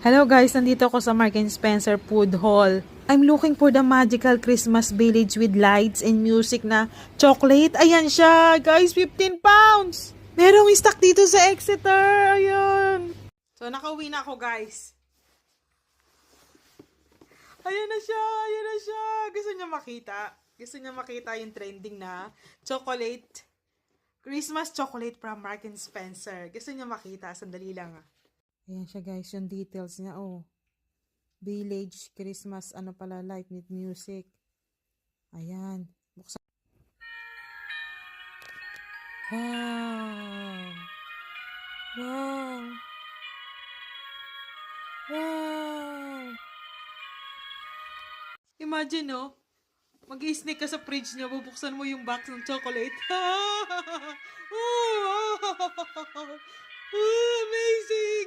Hello guys, nandito ako sa Mark & Spencer Food Hall. I'm looking for the magical Christmas village with lights and music na chocolate. Ayan siya, guys, 15 pounds. Merong stock dito sa Exeter. Ayan. So, nakauwi na ako, guys. Ayan na siya, ayan na siya. Gusto niya makita. Gusto niya makita yung trending na chocolate. Christmas chocolate from Mark & Spencer. Gusto niya makita. Sandali lang. Ayan siya guys, yung details niya. Oh, village, Christmas, ano pala, light with music. Ayan. Buksan. Wow! Wow! Wow! Imagine, no? Mag-i-sneak ka sa fridge niya, bubuksan mo yung box ng chocolate. Oh, amazing!